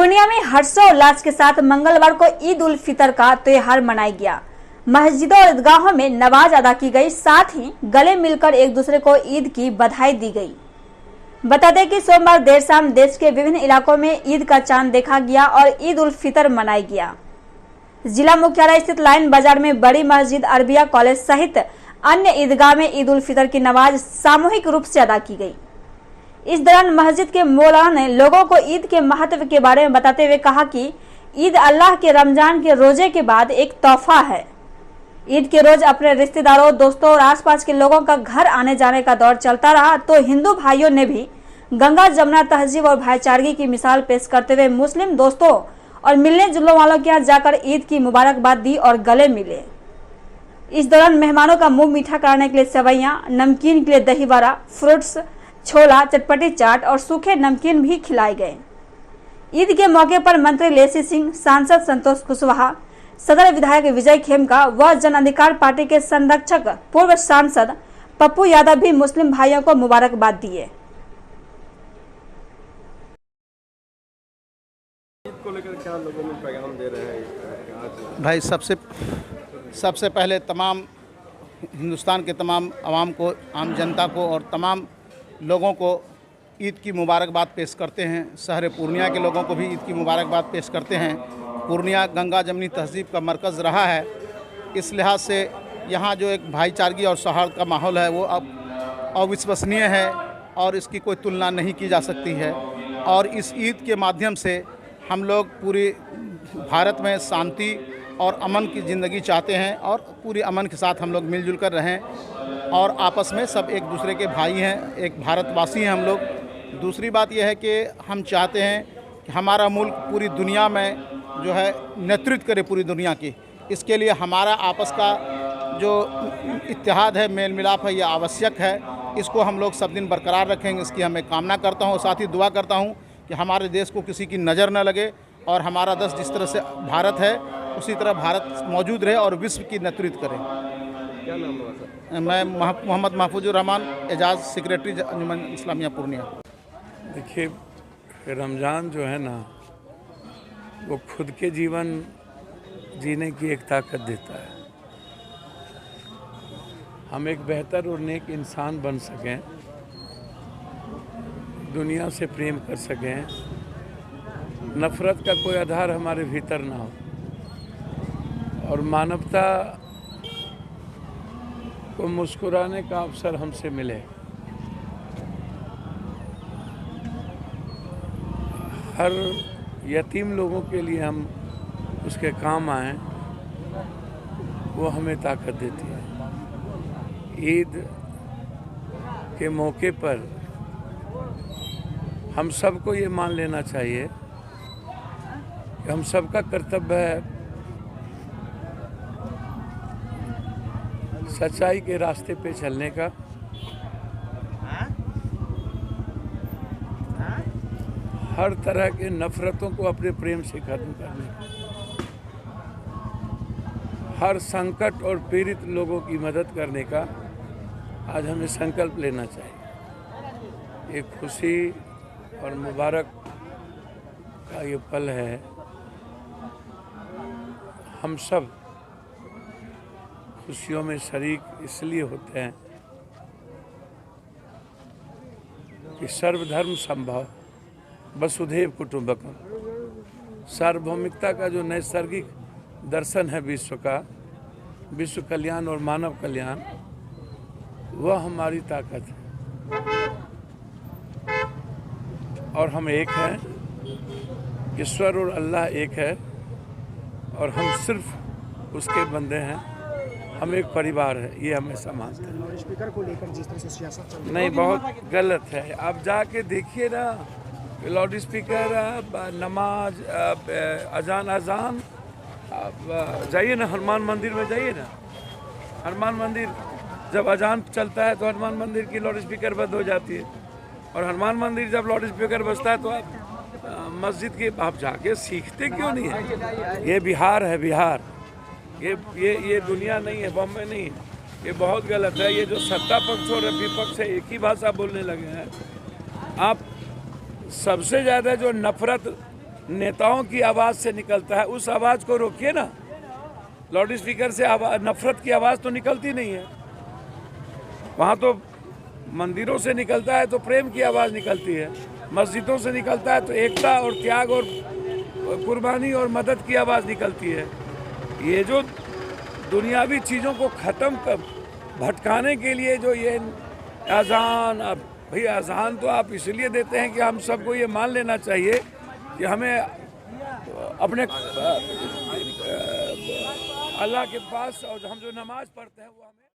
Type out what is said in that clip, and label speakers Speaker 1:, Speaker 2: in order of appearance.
Speaker 1: पूर्णिया में हर्षोल्लास के साथ मंगलवार को ईद उल फितर का त्योहार मनाया गया। मस्जिदों और ईदगाहों में नमाज अदा की गई, साथ ही गले मिलकर एक दूसरे को ईद की बधाई दी गई। बता दें कि सोमवार देर शाम देश के विभिन्न इलाकों में ईद का चांद देखा गया और ईद उल फितर मनाया गया। जिला मुख्यालय स्थित लाइन बाजार में बड़ी मस्जिद, अरबिया कॉलेज सहित अन्य ईदगाह में ईद उल फितर की नमाज सामूहिक रूप से अदा की गई। इस दौरान मस्जिद के मौलाना ने लोगों को ईद के महत्व के बारे में बताते हुए कहा कि ईद अल्लाह के रमजान के रोजे के बाद एक तोहफा है। ईद के रोज अपने रिश्तेदारों, दोस्तों और आसपास के लोगों का घर आने जाने का दौर चलता रहा, तो हिंदू भाइयों ने भी गंगा जमुना तहजीब और भाईचारगी की मिसाल पेश करते हुए मुस्लिम दोस्तों और मिलने जुलने वालों के यहाँ जाकर ईद की मुबारकबाद दी और गले मिले। इस दौरान मेहमानों का मुंह मीठा कराने के लिए सेवैयां, नमकीन के लिए दही बड़ा, फ्रूट्स, छोला, चटपटी चाट और सूखे नमकीन भी खिलाए गए। ईद के मौके पर मंत्री लेसी सिंह, सांसद संतोष कुशवाहा, सदर विधायक विजय खेमका व जन अधिकार पार्टी के संरक्षक पूर्व सांसद पप्पू यादव भी मुस्लिम भाइयों को मुबारकबाद दिए।
Speaker 2: ईद को लेकर क्या लोगों में पैगाम दे रहे हैं आज?
Speaker 3: भाई सबसे पहले तमाम हिंदुस्तान के तमाम आवाम को, आम जनता को और तमाम लोगों को ईद की मुबारकबाद पेश करते हैं। शहर पूर्णिया के लोगों को भी ईद की मुबारकबाद पेश करते हैं। पूर्णिया गंगा जमनी तहजीब का मरकज़ रहा है, इस लिहाज से यहाँ जो एक भाईचारगी और सौहार्द का माहौल है वो अब अविश्वसनीय है और इसकी कोई तुलना नहीं की जा सकती है। और इस ईद के माध्यम से हम लोग पूरी भारत में शांति और अमन की ज़िंदगी चाहते हैं और पूरी अमन के साथ हम लोग मिलजुल कर रहें और आपस में सब एक दूसरे के भाई हैं, एक भारतवासी हैं हम लोग। दूसरी बात यह है कि हम चाहते हैं कि हमारा मुल्क पूरी दुनिया में जो है नेतृत्व करे पूरी दुनिया की। इसके लिए हमारा आपस का जो इत्तेहाद है, मेल मिलाप है, यह आवश्यक है। इसको हम लोग सब दिन बरकरार रखेंगे, इसकी हमें कामना करता हूँ। साथ ही दुआ करता हूँ कि हमारे देश को किसी की नज़र न लगे और हमारा देश जिस तरह से भारत है उसी तरह भारत मौजूद रहे और विश्व की नेतृत्व करे।
Speaker 2: क्या नाम है सर?
Speaker 3: मैं मोहम्मद महफूजुर रहमान, एजाज, सेक्रेटरी अंजुमन इस्लामिया पूर्णिया।
Speaker 4: देखिए, रमज़ान जो है ना वो खुद के जीवन जीने की एक ताकत देता है। हम एक बेहतर और नेक इंसान बन सकें, दुनिया से प्रेम कर सकें, नफ़रत का कोई आधार हमारे भीतर ना हो और मानवता को मुस्कुराने का अवसर हमसे मिले। हर यतीम लोगों के लिए हम उसके काम आएं, वो हमें ताकत देती है। ईद के मौके पर हम सबको ये मान लेना चाहिए कि हम सबका कर्तव्य है सच्चाई के रास्ते पे चलने का, हर तरह के नफरतों को अपने प्रेम से खत्म करने का, हर संकट और पीड़ित लोगों की मदद करने का आज हमें संकल्प लेना चाहिए। ये खुशी और मुबारक का ये पल है। हम सब खुशियों में शरीक इसलिए होते हैं कि सर्वधर्म संभव वसुधैव कुटुंबकम, सार्वभौमिकता का जो नैसर्गिक दर्शन है विश्व का, विश्व कल्याण और मानव कल्याण, वह हमारी ताकत है। और हम एक हैं, ईश्वर और अल्लाह एक है और हम सिर्फ उसके बंदे हैं। हम एक परिवार है, ये हमेशा मानते हैं।
Speaker 5: लाउड स्पीकर को लेकर जिस तरह से सियासत चल रही है,
Speaker 4: नहीं, बहुत गलत है। आप जाके देखिए ना, लाउड स्पीकर, नमाज, अजान, आप जाइए ना हनुमान मंदिर में, जाइए ना हनुमान मंदिर, जब अजान चलता है तो हनुमान मंदिर की लाउड स्पीकर बंद हो जाती है और हनुमान मंदिर जब लाउड स्पीकर बजता है तो आप मस्जिद की आप जाके सीखते क्यों नहीं है? ये बिहार है, बिहार। ये दुनिया नहीं है, बॉम्बे नहीं है। ये बहुत गलत है। ये जो सत्ता पक्ष और विपक्ष है एक ही भाषा बोलने लगे हैं। आप सबसे ज़्यादा जो नफरत नेताओं की आवाज़ से निकलता है, उस आवाज़ को रोकिए ना। लाउड स्पीकर से नफरत की आवाज़ तो निकलती नहीं है। वहाँ तो मंदिरों से निकलता है तो प्रेम की आवाज़ निकलती है, मस्जिदों से निकलता है तो एकता और त्याग और कुर्बानी और मदद की आवाज़ निकलती है। ये जो दुनियावी चीज़ों को ख़त्म कर भटकाने के लिए जो ये अज़ान, अब भाई अज़ान तो आप इसलिए देते हैं कि हम सबको ये मान लेना चाहिए कि हमें अपने अल्लाह के पास, और हम जो नमाज़ पढ़ते हैं वो हमें